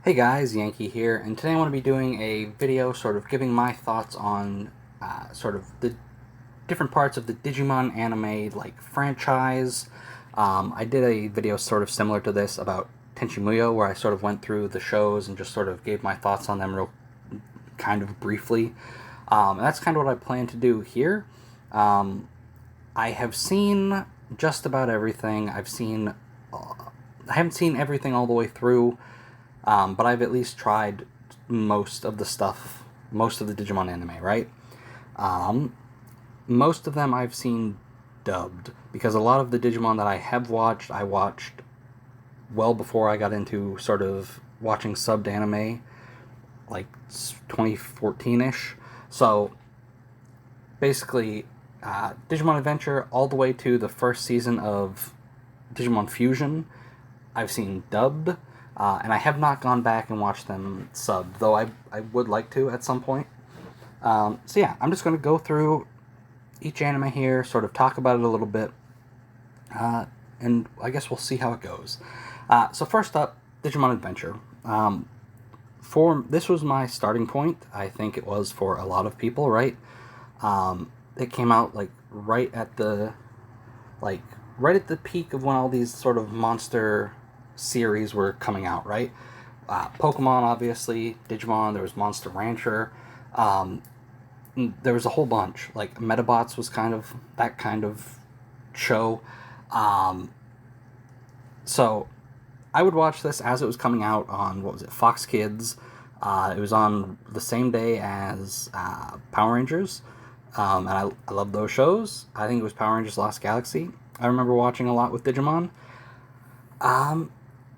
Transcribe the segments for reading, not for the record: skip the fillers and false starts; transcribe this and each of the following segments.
Hey guys, Yankee here, and today I want to be doing a video sort of giving my thoughts on sort of the different parts of the Digimon anime like franchise. I did a video sort of similar to this about Tenchi Muyo where I sort of went through the shows and just sort of gave my thoughts on them real kind of briefly. And that's kind of what I plan to do here. I have seen just about everything. I haven't seen everything all the way through. But I've at least tried most of the stuff, most of the Digimon anime, right? Most of them I've seen dubbed, because a lot of the Digimon that I have watched, I watched well before I got into sort of watching subbed anime, like 2014-ish. So, basically, Digimon Adventure all the way to the first season of Digimon Fusion, I've seen dubbed. And I have not gone back and watched them subbed, though I would like to at some point. So yeah, I'm just going to go through each anime here, sort of talk about it a little bit, and I guess we'll see how it goes. So first up, Digimon Adventure. This was my starting point. I think it was for a lot of people, right? It came out right at the peak of when all these sort of monster series were coming out, right? Pokemon, obviously, Digimon, there was Monster Rancher, there was a whole bunch. Like, Metabots was kind of that kind of show. So, I would watch this as it was coming out on, Fox Kids. It was on the same day as Power Rangers, and I love those shows. I think it was Power Rangers Lost Galaxy I remember watching a lot with Digimon.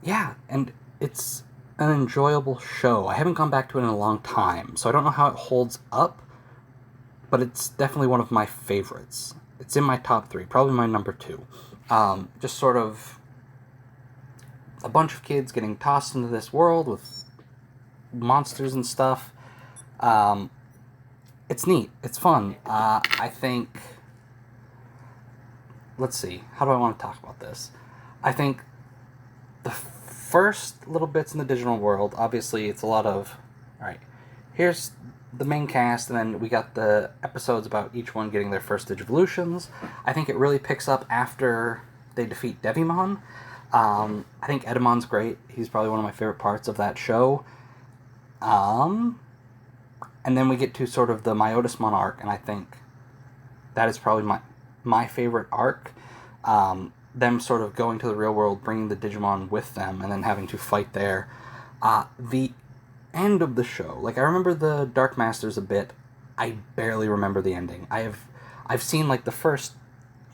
Yeah, and it's an enjoyable show. I haven't gone back to it in a long time, so I don't know how it holds up, but it's definitely one of my favorites. It's in my top 3, probably my number 2. Just sort of a bunch of kids getting tossed into this world with monsters and stuff. It's neat. It's fun. I think... Let's see. How do I want to talk about this? I think the first little bits in the digital world, obviously it's a lot of, alright, here's the main cast, and then we got the episodes about each one getting their first Digivolutions. I think it really picks up after they defeat Devimon. I think Edamon's great. He's probably one of my favorite parts of that show. And then we get to sort of the Myotismon arc, and I think that is probably my favorite arc. Them sort of going to the real world, bringing the Digimon with them, and then having to fight there. The end of the show, I remember the Dark Masters a bit. I barely remember the ending. I've seen the first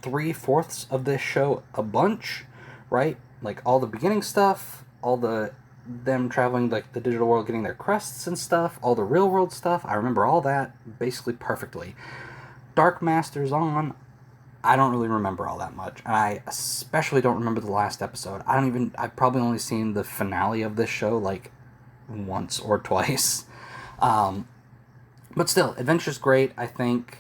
3/4 of this show a bunch, right? All the beginning stuff, all them traveling the digital world, getting their crests and stuff, all the real world stuff. I remember all that basically perfectly. Dark Masters on, I don't really remember all that much, and I especially don't remember the last episode. I've probably only seen the finale of this show, once or twice. But still, Adventure's great, I think.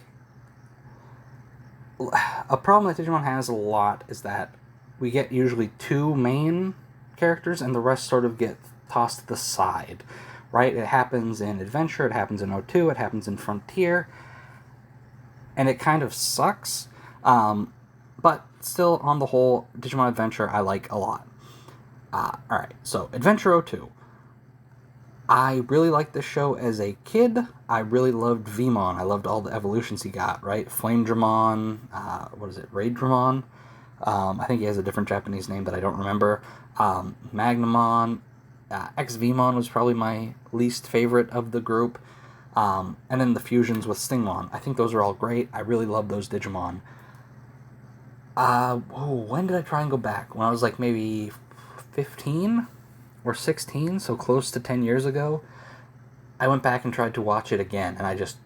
A problem that Digimon has a lot is that we get usually 2 main characters, and the rest sort of get tossed to the side, right? It happens in Adventure, it happens in O2, it happens in Frontier, and it kind of sucks. But still, on the whole, Digimon Adventure I like a lot. Alright, so Adventure 02. I really liked this show as a kid. I really loved Vmon. I loved all the evolutions he got, right? Flamedramon, Raidramon? I think he has a different Japanese name that I don't remember. Magnamon. X-Vmon was probably my least favorite of the group. And then the fusions with Stingmon. I think those are all great. I really love those Digimon. When did I try and go back? When I was maybe 15 or 16, so close to 10 years ago. I went back and tried to watch it again, and I just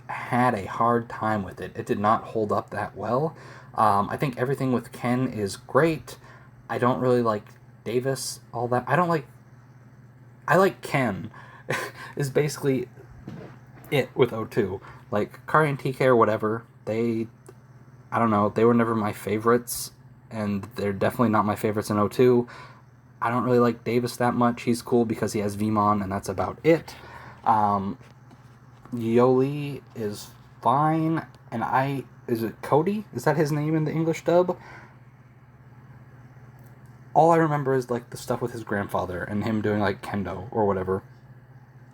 had a hard time with it. It did not hold up that well. I think everything with Ken is great. I don't really like Davis all that. I like Ken, is basically it with O2. Kari and TK or whatever, I don't know, they were never my favorites, and they're definitely not my favorites in O2. I don't really like Davis that much. He's cool because he has Vmon, and that's about it. Yoli is fine, and is it Cody? Is that his name in the English dub? All I remember is like the stuff with his grandfather and him doing like kendo or whatever.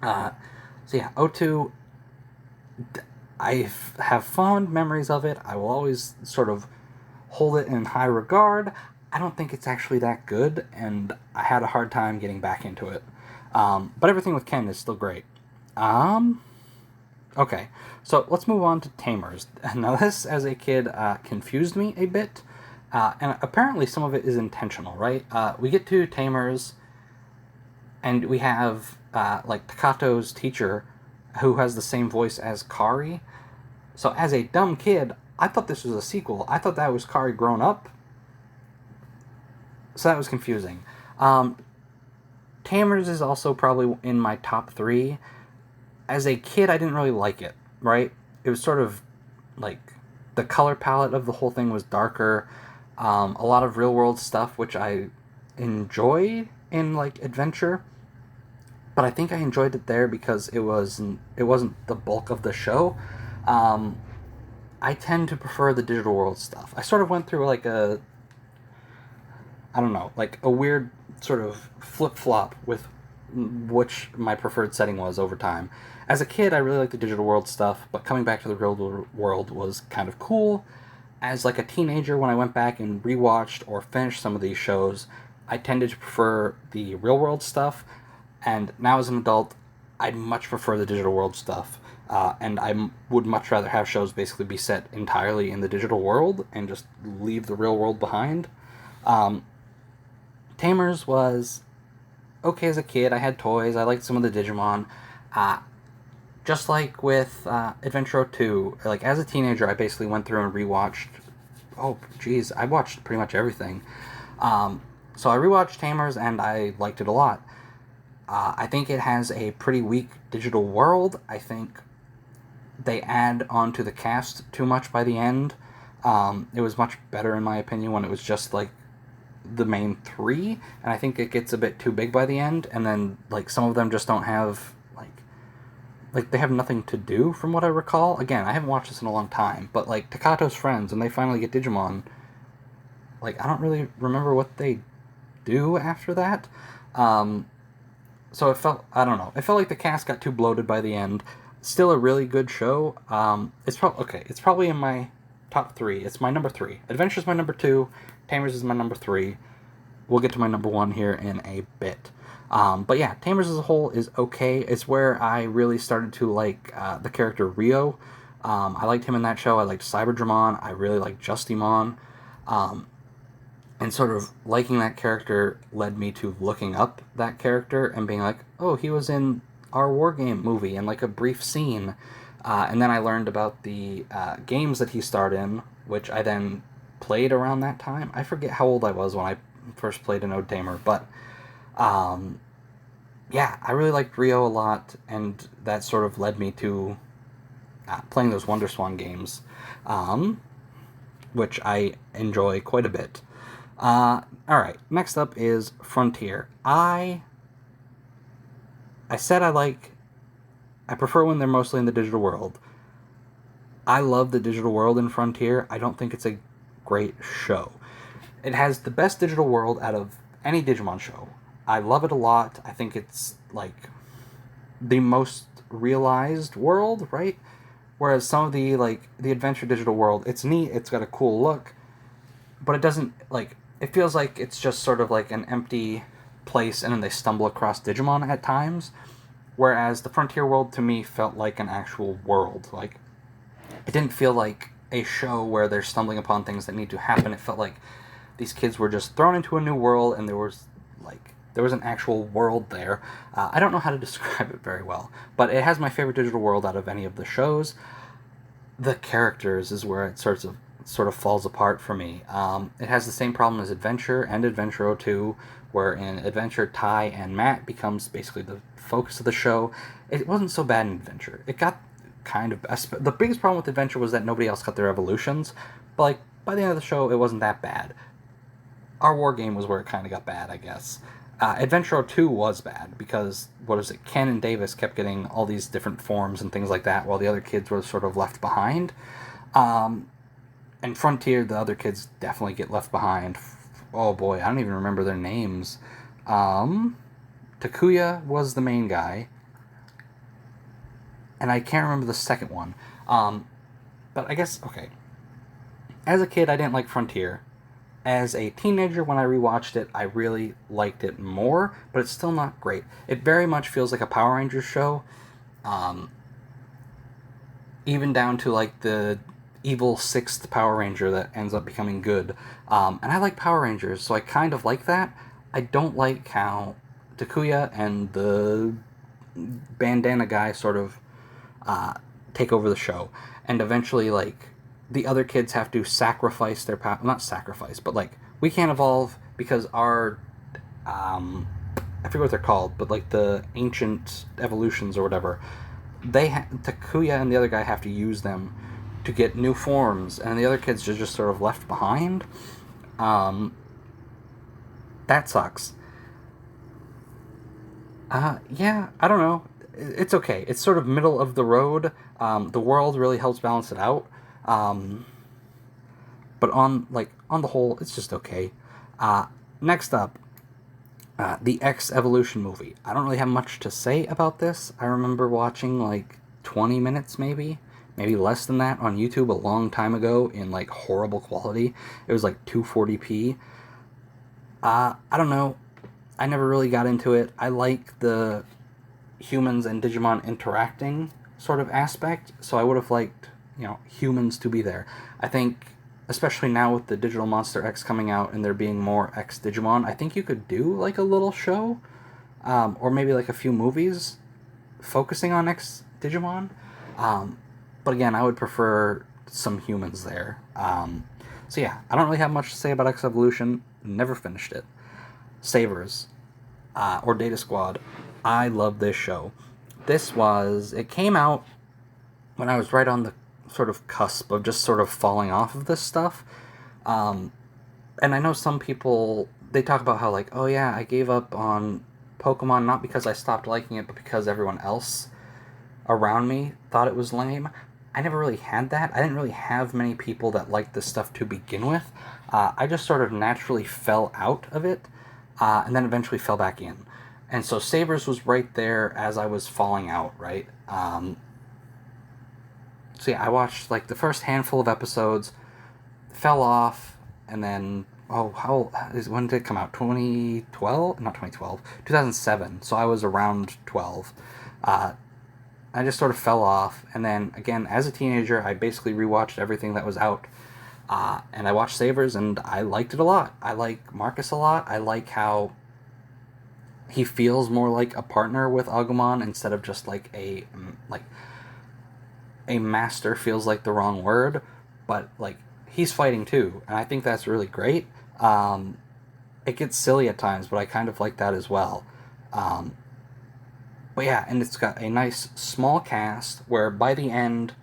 So yeah, O2, I have fond memories of it. I will always sort of hold it in high regard. I don't think it's actually that good, and I had a hard time getting back into it. But everything with Ken is still great. Okay, so let's move on to Tamers. Now this, as a kid, confused me a bit, and apparently some of it is intentional, right? We get to Tamers, and we have, like, Takato's teacher, who has the same voice as Kari. So as a dumb kid, I thought this was a sequel. I thought that was Kari grown up. So that was confusing. Tamers is also probably in my top 3. As a kid, I didn't really like it, right? It was sort of, like, the color palette of the whole thing was darker. A lot of real-world stuff, which I enjoy in, like, Adventure. But I think I enjoyed it there because it wasn't the bulk of the show. I tend to prefer the digital world stuff. I sort of went through like a weird sort of flip-flop with which my preferred setting was over time. As a kid, I really liked the digital world stuff, but coming back to the real world was kind of cool. As like a teenager, when I went back and rewatched or finished some of these shows, I tended to prefer the real world stuff. And now as an adult, I'd much prefer the digital world stuff. And I would much rather have shows basically be set entirely in the digital world and just leave the real world behind. Tamers was okay as a kid. I had toys. I liked some of the Digimon. Just like with Adventure 2, like as a teenager, I basically went through and rewatched. Oh, geez, I watched pretty much everything. So I rewatched Tamers and I liked it a lot. I think it has a pretty weak digital world. I think they add on to the cast too much by the end. It was much better, in my opinion, when it was just like the main 3, and I think it gets a bit too big by the end, and then like some of them just don't have like they have nothing to do, from what I recall. Again, I haven't watched this in a long time, but like Takato's friends, and they finally get Digimon, like I don't really remember what they do after that. So it felt, I don't know, it felt like the cast got too bloated by the end. Still a really good show. It's probably in my top 3. It's my number 3. Adventure's my number 2. Tamers is my number 3. We'll get to my number 1 here in a bit. But yeah, Tamers as a whole is okay. It's where I really started to like the character Rio. I liked him in that show. I liked Cyberdramon. I really liked Justimon. And sort of liking that character led me to looking up that character and being like, oh, he was in our War Game movie in like a brief scene. And then I learned about the games that he starred in, which I then played around that time. I forget how old I was when I first played an O-Tamer, but yeah, I really liked Rio a lot, and that sort of led me to playing those WonderSwan games, which I enjoy quite a bit. Alright, next up is Frontier. I said I prefer when they're mostly in the digital world. I love the digital world in Frontier. I don't think it's a great show. It has the best digital world out of any Digimon show. I love it a lot. I think it's, like, the most realized world, right? Whereas some of the Adventure digital world, it's neat, it's got a cool look, but it doesn't, it feels like it's just sort of like an empty place and then they stumble across Digimon at times. Whereas the Frontier world, to me, felt like an actual world. It didn't feel like a show where they're stumbling upon things that need to happen. It felt like these kids were just thrown into a new world and there was an actual world there. I don't know how to describe it very well, but it has my favorite digital world out of any of the shows. The characters is where it sort of falls apart for me. It has the same problem as Adventure and Adventure 02, where in Adventure, Tai and Matt becomes basically the focus of the show. It wasn't so bad in Adventure. It got kind of... The biggest problem with Adventure was that nobody else got their evolutions, but by the end of the show, it wasn't that bad. Our War Game was where it kind of got bad, I guess. Adventure 2 was bad because, what is it, Ken and Davis kept getting all these different forms and things like that while the other kids were sort of left behind. And Frontier, the other kids definitely get left behind. Oh boy, I don't even remember their names. Takuya was the main guy. And I can't remember the second one. But I guess, okay. As a kid, I didn't like Frontier. As a teenager, when I rewatched it, I really liked it more, but it's still not great. It very much feels like a Power Rangers show. Even down to, like, the evil sixth Power Ranger that ends up becoming good. And I like Power Rangers, so I kind of like that. I don't like how Takuya and the bandana guy sort of take over the show. And eventually, like, the other kids have to sacrifice their power. Not sacrifice, but, like, we can't evolve because our... I forget what they're called, but, like, the ancient evolutions or whatever, Takuya and the other guy have to use them to get new forms, and the other kids are just sort of left behind. That sucks. Yeah, I don't know. It's okay. It's sort of middle of the road. The world really helps balance it out. But on the whole, it's just okay. Next up, the X Evolution movie. I don't really have much to say about this. I remember watching like 20 minutes maybe less than that on YouTube a long time ago in like horrible quality. It was like 240p. I don't know. I never really got into it. I like the humans and Digimon interacting sort of aspect, so I would have liked, humans to be there. I think, especially now with the Digital Monster X coming out and there being more X Digimon, I think you could do like a little show, or maybe like a few movies focusing on X Digimon. But again, I would prefer some humans there. So yeah, I don't really have much to say about X Evolution. Never finished it. Savers, or Data Squad. I love this show. It came out when I was right on the sort of cusp of just sort of falling off of this stuff. And I know some people, they talk about how like, oh yeah, I gave up on Pokemon not because I stopped liking it, but because everyone else around me thought it was lame. I never really had that. I didn't really have many people that liked this stuff to begin with. I just sort of naturally fell out of it, and then eventually fell back in. And so Sabers was right there as I was falling out, right? So yeah, I watched like the first handful of episodes, fell off, and then, when did it come out? 2012? Not 2012, 2007. So I was around 12. I just sort of fell off, and then again, as a teenager, I basically rewatched everything that was out, and I watched Sabers, and I liked it a lot. I like Marcus a lot. I like how he feels more like a partner with Agumon instead of just like a master. Feels like the wrong word, but like he's fighting too, and I think that's really great. It gets silly at times, but I kind of like that as well. But yeah, and it's got a nice small cast where by the end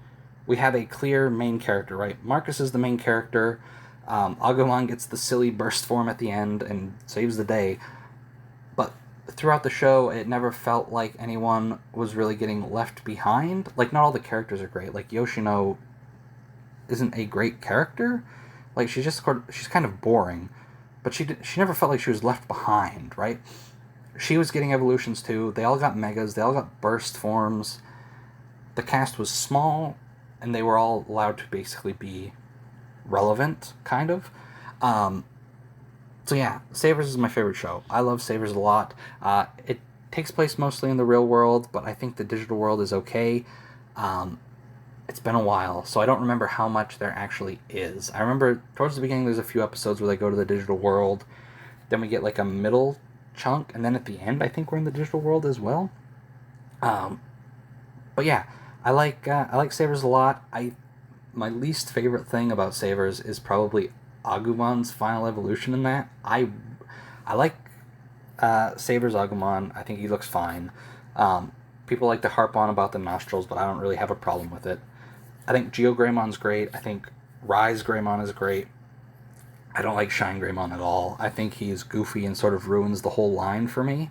we have a clear main character, right? Marcus is the main character. Agumon gets the silly burst form at the end and saves the day. But throughout the show, it never felt like anyone was really getting left behind. Like, not all the characters are great. Like, Yoshino isn't a great character. Like, she's kind of boring. But she never felt like she was left behind, right? She was getting evolutions too. They all got megas. They all got burst forms. The cast was small, and they were all allowed to basically be relevant, kind of. So yeah, Sabers is my favorite show. I love Sabers a lot. It takes place mostly in the real world, but I think the digital world is okay. It's been a while, so I don't remember how much there actually is. I remember towards the beginning there's a few episodes where they go to the digital world. Then we get like a middle chunk, and then at the end I think we're in the digital world as well. But yeah, I like Sabers a lot. My least favorite thing about Sabers is probably Agumon's final evolution in that. I like Sabers Agumon. I think he looks fine. People like to harp on about the nostrils, but I don't really have a problem with it. I think Geogreymmon's great. I think Rise Greymon is great. I don't like Shine Greymon at all. I think he's goofy and sort of ruins the whole line for me.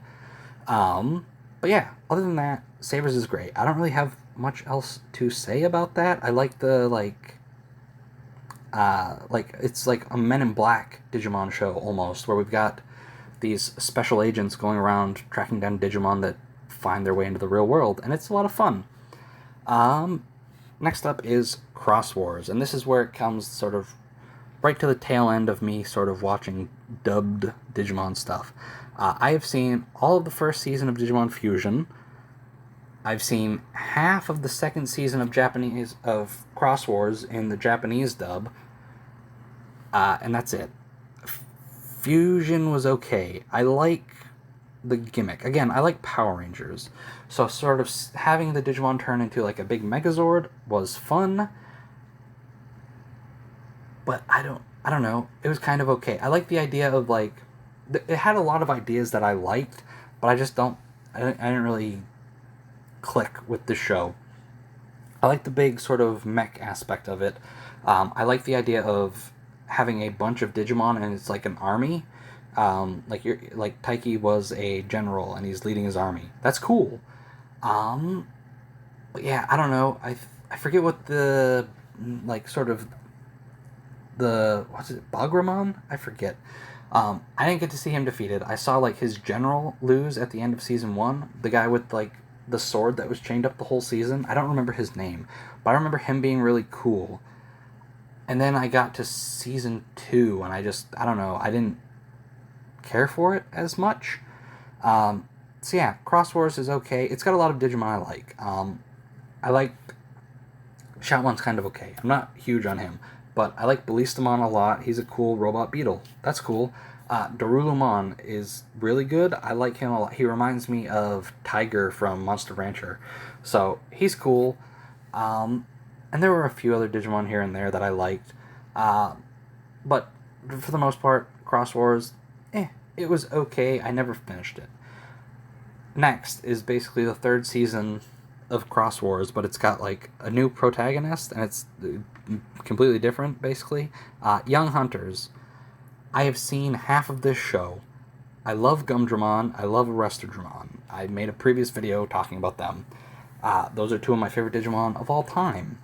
But yeah, other than that, Sabers is great. I don't really have much else to say about that. I like the, it's like a Men in Black Digimon show almost, where we've got these special agents going around tracking down Digimon that find their way into the real world, and it's a lot of fun. Next up is Cross Wars, and this is where it comes sort of right to the tail end of me sort of watching dubbed Digimon stuff. I have seen all of the first season of Digimon Fusion. I've seen half of the second season of Cross Wars in the Japanese dub, and that's it. Fusion was okay. I like the gimmick. Again, I like Power Rangers, so sort of having the Digimon turn into like a big Megazord was fun. But I don't know. It was kind of okay. I like the idea of like, it had a lot of ideas that I liked, but I didn't really click with the show. I like the big sort of mech aspect of it. I like the idea of having a bunch of Digimon and it's like an army. Like Taiki was a general and he's leading his army. That's cool. But yeah, I don't know. I forget what the like sort of what's it, Bagramon? I forget. I didn't get to see him defeated. I saw like his general lose at the end of season 1. The guy with like the sword that was chained up the whole season. I don't remember his name, but I remember him being really cool. And then I got to season 2, and I don't know, I didn't care for it as much. So yeah, Cross Wars is okay. It's got a lot of Digimon I like. I like Shoutmon's kind of okay. I'm not huge on him, but I like Ballistamon a lot. He's a cool robot beetle. That's cool. Darulumon is really good. I like him a lot. He reminds me of Tiger from Monster Rancher. So he's cool. And there were a few other Digimon here and there that I liked. But for the most part, Cross Wars, it was okay. I never finished it. Next is basically the third season of Cross Wars, but it's got like a new protagonist, and it's completely different, basically. Young Hunters. I have seen half of this show. I love Gumdramon. I love Arrestodramon. I made a previous video talking about them. Those are two of my favorite Digimon of all time.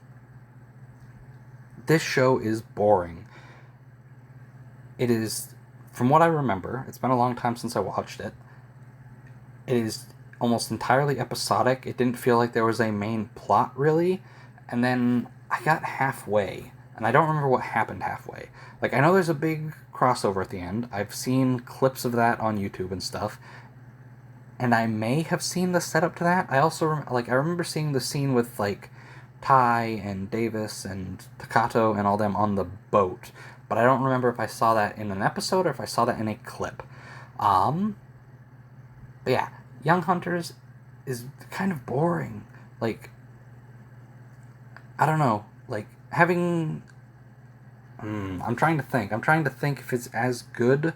This show is boring. It is, from what I remember, it's been a long time since I watched it. It is almost entirely episodic. It didn't feel like there was a main plot, really. And then I got halfway, and I don't remember what happened halfway. Like, I know there's a big crossover at the end. I've seen clips of that on YouTube and stuff. And I may have seen the setup to that. I also, I remember seeing the scene with, like, Ty and Davis and Takato and all them on the boat. But I don't remember if I saw that in an episode or if I saw that in a clip. But yeah, Young Hunters is kind of boring. Like, I don't know. Like, having... I'm trying to think. I'm trying to think if it's as good...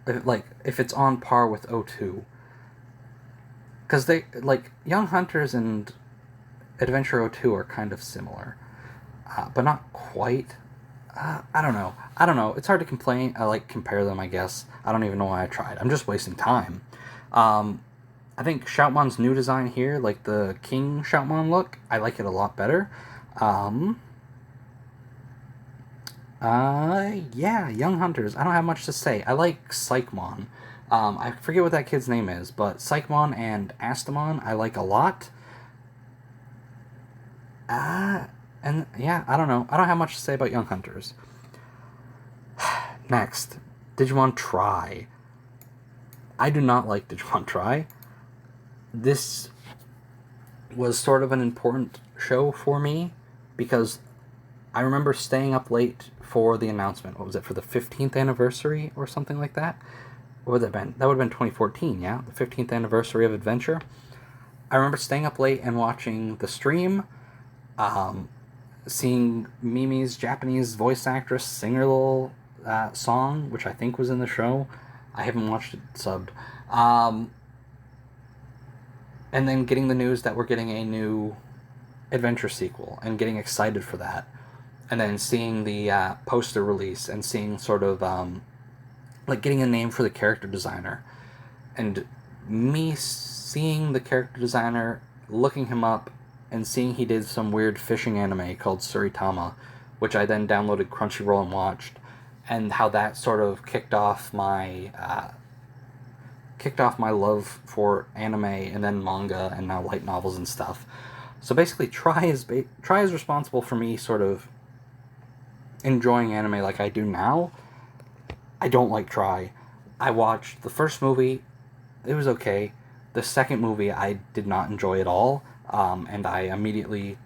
if it's on par with O2. Because they... Like, Young Hunters and Adventure O2 are kind of similar. But not quite. I don't know. It's hard to complain. Compare them, I guess. I don't even know why I tried. I'm just wasting time. I think Shoutmon's new design here, like the King Shoutmon look, I like it a lot better. Yeah, Young Hunters. I don't have much to say. I like Psychmon. I forget what that kid's name is, but Psychmon and Astamon I like a lot. And yeah, I don't know. I don't have much to say about Young Hunters. Next, Digimon Try. I do not like Digimon Try. This was sort of an important show for me because I remember staying up late for the announcement. What was it, for the 15th anniversary or something like that? What would that have been? That would have been 2014, yeah? The 15th anniversary of Adventure. I remember staying up late and watching the stream, seeing Mimi's Japanese voice actress sing her little song, which I think was in the show. I haven't watched it subbed. And then getting the news that we're getting a new Adventure sequel and getting excited for that. and then seeing the poster release and seeing sort of like getting a name for the character designer, and me seeing the character designer, looking him up, and seeing he did some weird fishing anime called Suritama, which I then downloaded Crunchyroll and watched, and how that sort of kicked off my love for anime and then manga and now light novels and stuff. So basically, Try is responsible for me sort of enjoying anime like I do now. I don't like Try. I watched the first movie, it was okay. The second movie I did not enjoy at all, and I immediately,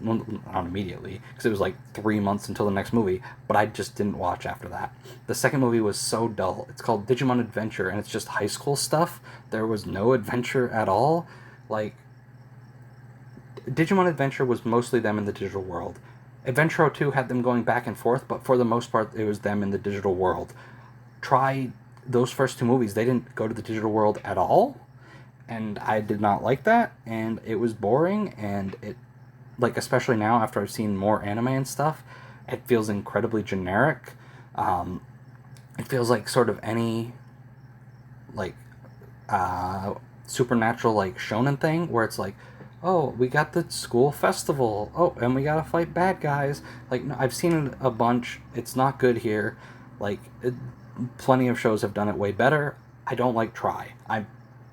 well, not immediately, because it was like 3 months until the next movie, but I just didn't watch after that. The second movie was so dull. It's called Digimon Adventure, and it's just high school stuff. There was no adventure at all. Like, Digimon Adventure was mostly them in the digital world. Adventure 02 had them going back and forth, but for the most part, it was them in the digital world. Try those first two movies, they didn't go to the digital world at all, and I did not like that, and it was boring, and it, like, especially now after I've seen more anime and stuff, it feels incredibly generic. It feels like sort of any, like, supernatural, like, shonen thing, where it's like, oh, we got the school festival. Oh, and we gotta fight bad guys. Like, no, I've seen it a bunch. It's not good here. Like, plenty of shows have done it way better. I don't like Try. I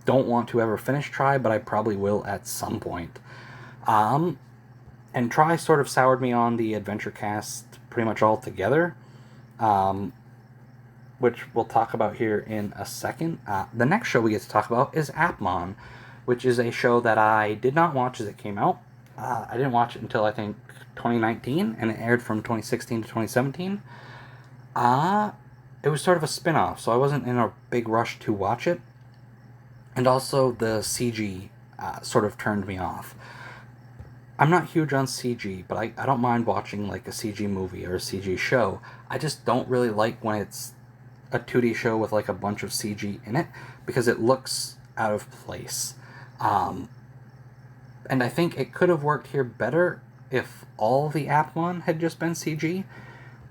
don't want to ever finish Try, but I probably will at some point. And Try sort of soured me on the Adventure cast pretty much altogether, which we'll talk about here in a second. The next show we get to talk about is Appmon, which is a show that I did not watch as it came out. I didn't watch it until I think 2019, and it aired from 2016 to 2017. It was sort of a spin-off, so I wasn't in a big rush to watch it. And also the CG sort of turned me off. I'm not huge on CG, but I don't mind watching like a CG movie or a CG show. I just don't really like when it's a 2D show with like a bunch of CG in it, because it looks out of place. And I think it could have worked here better if all the Appmon had just been CG,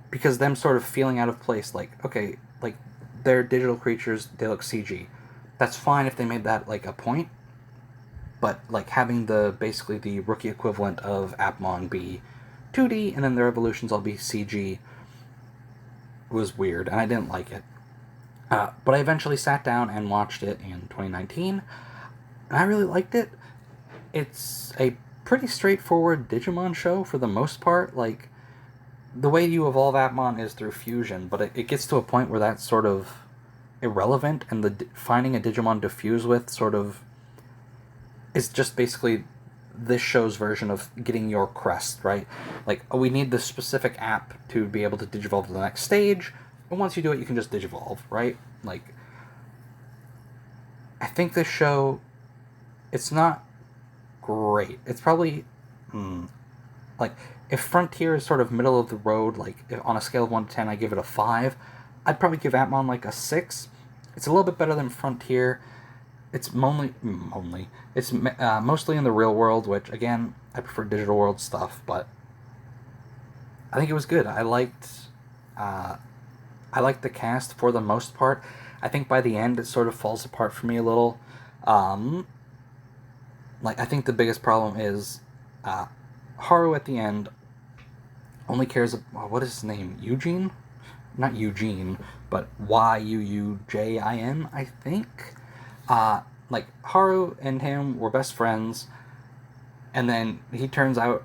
because them sort of feeling out of place, like, okay, like, they're digital creatures, they look CG. That's fine if they made that, like, a point, but, like, having basically the rookie equivalent of Appmon be 2D, and then their evolutions all be CG, was weird, and I didn't like it. But I eventually sat down and watched it in 2019, and I really liked it. It's a pretty straightforward Digimon show for the most part. Like, the way you evolve Appmon is through fusion, but it gets to a point where that's sort of irrelevant, and finding a Digimon to fuse with sort of is just basically this show's version of getting your crest, right? Like, oh, we need this specific app to be able to digivolve to the next stage, and once you do it, you can just digivolve, right? Like, I think this show, it's not great. It's probably, like, if Frontier is sort of middle of the road, like, on a scale of 1 to 10, I give it a 5, I'd probably give Appmon, like, a 6. It's a little bit better than Frontier. It's it's mostly in the real world, which, again, I prefer digital world stuff, but I think it was good. I liked the cast for the most part. I think by the end, it sort of falls apart for me a little. Like, I think the biggest problem is Haru at the end only cares about, what is his name? Eugene? Not Eugene, but Yuujin, I think. Like, Haru and him were best friends, and then he turns out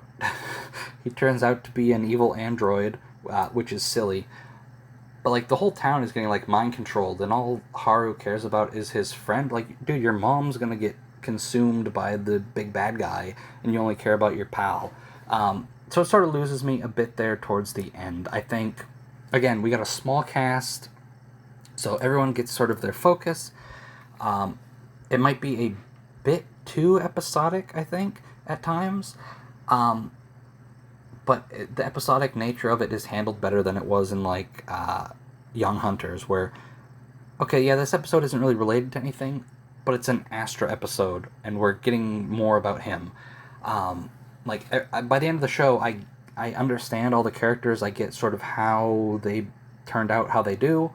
to be an evil android, which is silly. But, like, the whole town is getting, like, mind controlled, and all Haru cares about is his friend. Like, dude, your mom's gonna get consumed by the big bad guy, and you only care about your pal. So it sort of loses me a bit there towards the end. I think, again, we got a small cast, so everyone gets sort of their focus. It might be a bit too episodic, I think, at times. But the episodic nature of it is handled better than it was in, like, Young Hunters, where, okay, yeah, this episode isn't really related to anything, but it's an Astra episode, and we're getting more about him. Like, by the end of the show, I understand all the characters. I get sort of how they turned out how they do.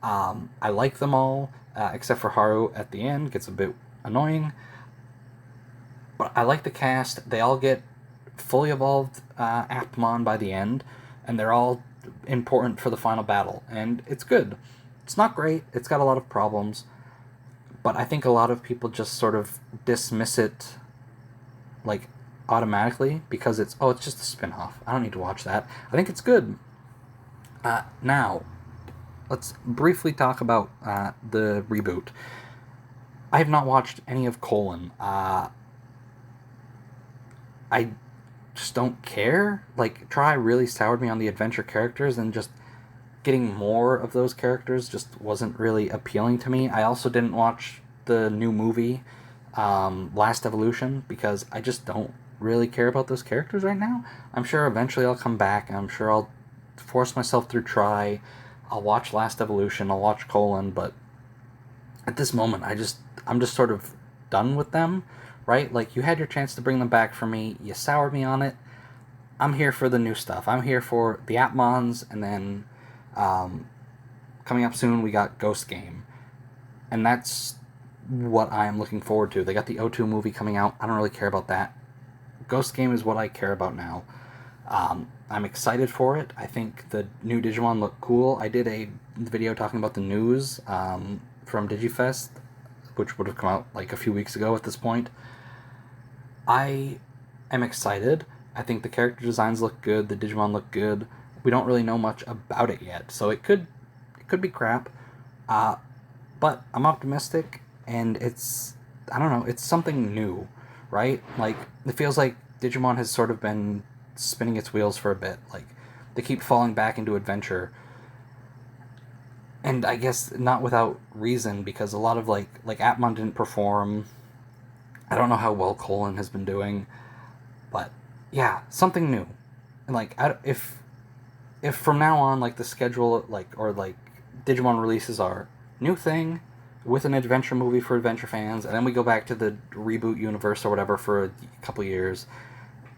I like them all, except for Haru at the end. Gets a bit annoying. But I like the cast. They all get fully evolved Appmon by the end, and they're all important for the final battle. And it's good. It's not great. It's got a lot of problems. But I think a lot of people just sort of dismiss it, like, automatically because it's just a spin-off. I don't need to watch that. I think it's good. Now, let's briefly talk about the reboot. I have not watched any of Colon. I just don't care. Like, Try really soured me on the adventure characters, and just getting more of those characters just wasn't really appealing to me. I also didn't watch the new movie, Last Evolution, because I just don't really care about those characters right now. I'm sure eventually I'll come back, and I'm sure I'll force myself through Try. I'll watch Last Evolution, I'll watch Colon, but at this moment, I'm just sort of done with them, right? Like, you had your chance to bring them back for me, you soured me on it. I'm here for the new stuff. I'm here for the Appmons, and then coming up soon, we got Ghost Game. And that's what I'm looking forward to. They got the O2 movie coming out. I don't really care about that. Ghost Game is what I care about now. I'm excited for it. I think the new Digimon look cool. I did a video talking about the news from Digifest, which would have come out like a few weeks ago at this point. I am excited. I think the character designs look good. The Digimon look good. We don't really know much about it yet, so it could be crap. But I'm optimistic, and I don't know, it's something new, right? Like, it feels like Digimon has sort of been spinning its wheels for a bit. Like, they keep falling back into adventure. And I guess not without reason, because a lot of, like Appmon didn't perform. I don't know how well Colon has been doing. But, yeah, something new. And, like, if from now on, like, the schedule, or Digimon releases are new thing with an adventure movie for adventure fans, and then we go back to the reboot universe or whatever for a couple years,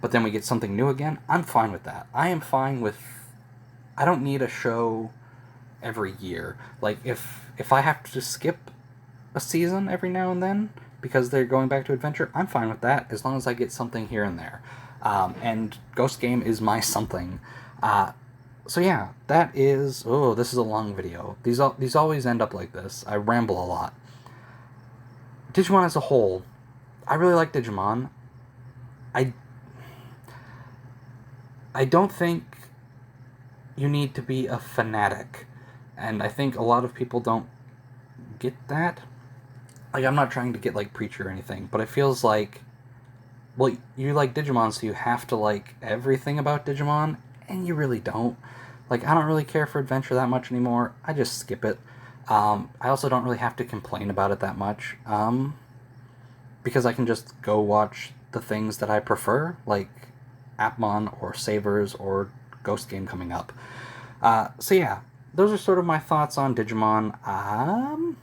but then we get something new again, I'm fine with that. I am fine with... I don't need a show every year. Like, if I have to just skip a season every now and then because they're going back to adventure, I'm fine with that, as long as I get something here and there. And Ghost Game is my something. So yeah, that is... Oh, this is a long video. These always end up like this. I ramble a lot. Digimon as a whole, I really like Digimon. I don't think you need to be a fanatic, and I think a lot of people don't get that. Like, I'm not trying to get, like, preachy or anything, but it feels like, well, you like Digimon, so you have to like everything about Digimon, and you really don't. Like, I don't really care for Adventure that much anymore. I just skip it. I also don't really have to complain about it that much, because I can just go watch the things that I prefer, like Appmon or Savers or Ghost Game coming up. So yeah, those are sort of my thoughts on Digimon. I'm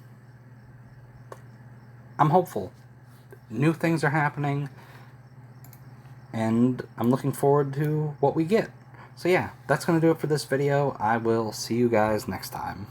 hopeful. New things are happening, and I'm looking forward to what we get. So yeah, that's going to do it for this video. I will see you guys next time.